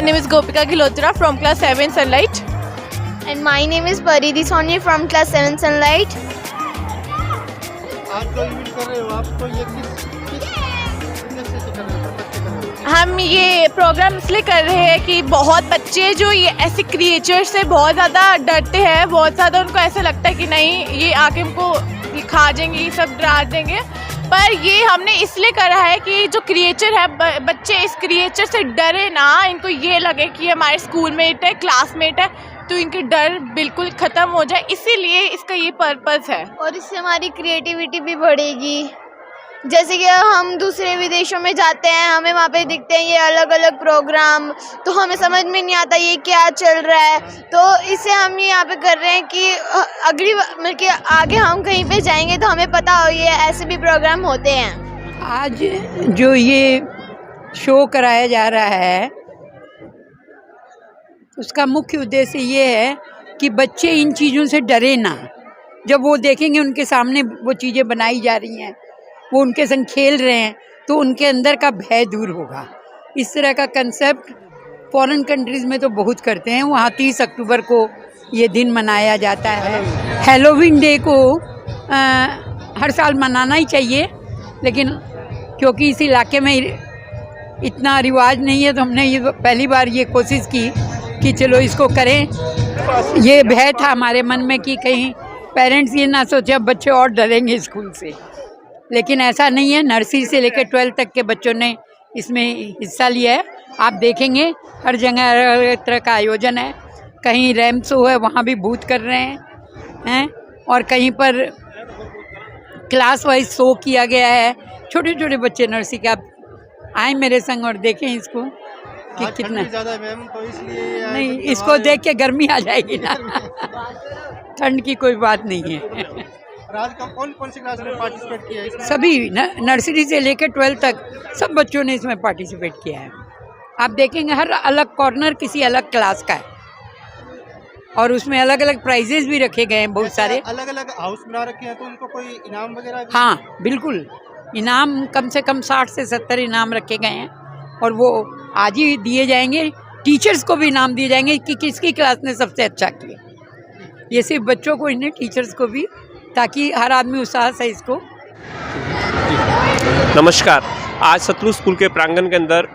My name is Gopika Gilotra from class 7 Sunlight. And my name is Paridi Soni from class 7 Sunlight. आज जो event कर रहे हो आपको ये किस उद्देश्य से कर रहे हो, पर्पस से कर रहे हो? हम ये प्रोग्राम इसलिए कर रहे हैं कि बहुत बच्चे जो ये ऐसे क्रिएचर से बहुत ज़्यादा डरते हैं, बहुत ज़्यादा उनको ऐसा लगता है कि नहीं ये आके हमको खा जाएंगे, ये सब डरा देंगे। पर ये हमने इसलिए करा है कि जो क्रिएचर है बच्चे इस क्रिएचर से डरे ना, इनको ये लगे कि हमारे स्कूलमेट है, क्लासमेट है, तो इनके डर बिल्कुल ख़त्म हो जाए, इसीलिए इसका ये पर्पज़ है। और इससे हमारी क्रिएटिविटी भी बढ़ेगी। जैसे कि हम दूसरे विदेशों में जाते हैं, हमें वहाँ पे दिखते हैं ये अलग अलग प्रोग्राम, तो हमें समझ में नहीं आता ये क्या चल रहा है। तो इससे हम ये यहाँ पे कर रहे हैं कि अगली मतलब कि आगे हम कहीं पे जाएंगे तो हमें पता हो ये ऐसे भी प्रोग्राम होते हैं। आज जो ये शो कराया जा रहा है उसका मुख्य उद्देश्य ये है कि बच्चे इन चीज़ों से डरे ना। जब वो देखेंगे उनके सामने वो चीज़ें बनाई जा रही हैं, वो उनके संग खेल रहे हैं, तो उनके अंदर का भय दूर होगा। इस तरह का कंसेप्ट फॉरेन कंट्रीज़ में तो बहुत करते हैं। वहाँ 30 अक्टूबर को ये दिन मनाया जाता है। हैलोवीन डे को हर साल मनाना ही चाहिए, लेकिन क्योंकि इस इलाके में इतना रिवाज नहीं है तो हमने ये पहली बार ये कोशिश की कि चलो इसको करें। ये भय था हमारे मन में कि कहीं पेरेंट्स ये ना सोचे अब बच्चे और डरेंगे स्कूल से, लेकिन ऐसा नहीं है। नर्सरी से लेकर 12 तक के बच्चों ने इसमें हिस्सा लिया है। आप देखेंगे हर जगह अलग तरह का आयोजन है। कहीं रैम शो है, वहाँ भी भूत कर रहे हैं, और कहीं पर क्लास वाइज शो किया गया है। छोटे छोटे बच्चे नर्सरी के, आप आए मेरे संग और देखें इसको कि आज कितना ठंड भी ज़्यादा है मैम, तो इसलिए नहीं, इसको देख के गर्मी आ जाएगी ना। ठंड की कोई बात नहीं है। और आज का कौन कौन सी क्लास ने पार्टिसिपेट किया है इसमें? सभी नर्सरी से लेकर 12 तक सब बच्चों ने इसमें पार्टिसिपेट किया है। आप देखेंगे हर अलग कॉर्नर किसी अलग क्लास का है, और उसमें अलग अलग प्राइजेस भी रखे गए हैं बहुत सारे। अलग अलग हाउस बना रखे हैं, तो उनको कोई इनाम वगैरह भी? हाँ बिल्कुल, इनाम कम से कम 60 से 70 इनाम रखे गए हैं, और वो आज ही दिए जाएंगे। टीचर्स को भी इनाम दिए जाएंगे कि किसकी क्लास ने सबसे अच्छा किया। ये सिर्फ बच्चों को ही नहीं, टीचर्स को भी, ताकि हर आदमी उत्साह से इसको। नमस्कार, आज सतलुज स्कूल के प्रांगण के अंदर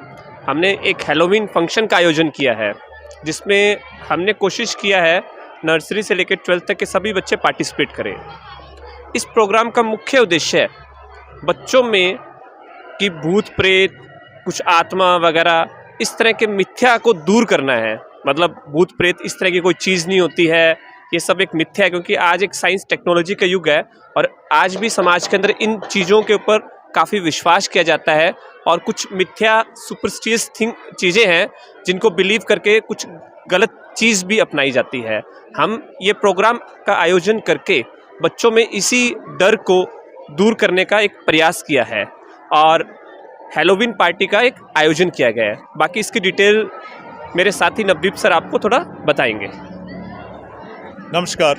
हमने एक हैलोवीन फंक्शन का आयोजन किया है, जिसमें हमने कोशिश किया है नर्सरी से लेकर 12 तक के सभी बच्चे पार्टिसिपेट करें। इस प्रोग्राम का मुख्य उद्देश्य है बच्चों में कि भूत प्रेत, कुछ आत्मा वगैरह इस तरह के मिथ्या को दूर करना है। मतलब भूत प्रेत इस तरह की कोई चीज़ नहीं होती है, ये सब एक मिथ्या है, क्योंकि आज एक साइंस टेक्नोलॉजी का युग है और आज भी समाज के अंदर इन चीज़ों के ऊपर काफ़ी विश्वास किया जाता है, और कुछ मिथ्या सुपरस्टिशियस चीज़ें हैं जिनको बिलीव करके कुछ गलत चीज़ भी अपनाई जाती है। हम ये प्रोग्राम का आयोजन करके बच्चों में इसी डर को दूर करने का एक प्रयास किया है, और हैलोवीन पार्टी का एक आयोजन किया गया है। बाकी इसकी डिटेल मेरे साथी नवदीप सर आपको थोड़ा बताएंगे। नमस्कार।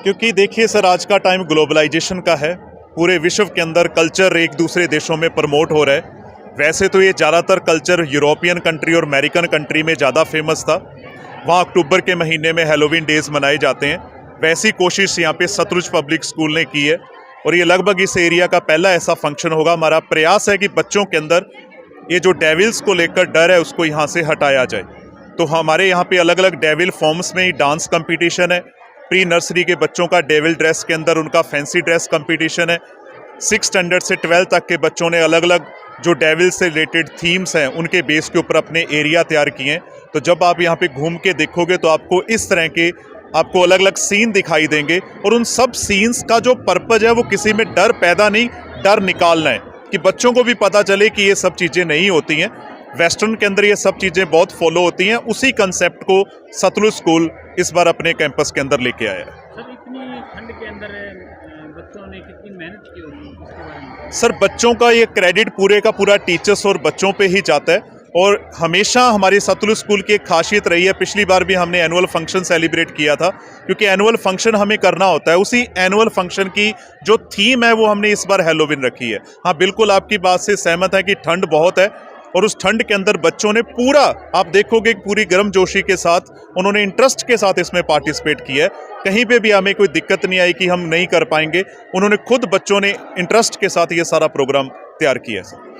क्योंकि देखिए सर, आज का टाइम ग्लोबलाइजेशन का है। पूरे विश्व के अंदर कल्चर एक दूसरे देशों में प्रमोट हो रहा है। वैसे तो ये ज़्यादातर कल्चर यूरोपियन कंट्री और अमेरिकन कंट्री में ज़्यादा फेमस था। वहाँ अक्टूबर के महीने में हैलोवीन डेज़ मनाए जाते हैं। वैसी कोशिश यहाँ पे सतलुज पब्लिक स्कूल ने की है, और ये लगभग इस एरिया का पहला ऐसा फंक्शन होगा। हमारा प्रयास है कि बच्चों के अंदर ये जो डेविल्स को लेकर डर है उसको यहाँ से हटाया जाए। तो हमारे यहाँ पे अलग अलग डेविल फॉर्म्स में ही डांस कंपटीशन है। प्री नर्सरी के बच्चों का डेविल ड्रेस के अंदर उनका फैंसी ड्रेस कंपटीशन है। 6 स्टैंडर्ड से 12 तक के बच्चों ने अलग अलग जो डेविल से रिलेटेड थीम्स हैं उनके बेस के ऊपर अपने एरिया तैयार किए हैं। तो जब आप यहाँ पे घूम के देखोगे तो आपको इस तरह के आपको अलग अलग सीन दिखाई देंगे, और उन सब सीन्स का जो पर्पज है वो किसी में डर पैदा नहीं, डर निकालना है कि बच्चों को भी पता चले कि ये सब चीज़ें नहीं होती हैं। वेस्टर्न के अंदर ये सब चीज़ें बहुत फॉलो होती हैं। उसी कंसेप्ट को सतलुज स्कूल इस बार अपने कैंपस के अंदर लेके आया है। सर, इतनी ठंड के अंदर बच्चों ने कितनी मेहनत की होगी इसके बारे में? सर, बच्चों का ये क्रेडिट पूरे का पूरा टीचर्स और बच्चों पे ही जाता है, और हमेशा हमारे सतलुज स्कूल की एक खासियत रही है। पिछली बार भी हमने एनुअल फंक्शन सेलिब्रेट किया था, क्योंकि एनुअल फंक्शन हमें करना होता है। उसी एनुअल फंक्शन की जो थीम है वो हमने इस बार हैलोवीन रखी है। हाँ, बिल्कुल आपकी बात से सहमत है कि ठंड बहुत है, और उस ठंड के अंदर बच्चों ने पूरा, आप देखोगे पूरी गर्मजोशी के साथ उन्होंने इंटरेस्ट के साथ इसमें पार्टिसिपेट किया है। कहीं पे भी हमें कोई दिक्कत नहीं आई कि हम नहीं कर पाएंगे। उन्होंने खुद, बच्चों ने इंटरेस्ट के साथ ये सारा प्रोग्राम तैयार किया है सर।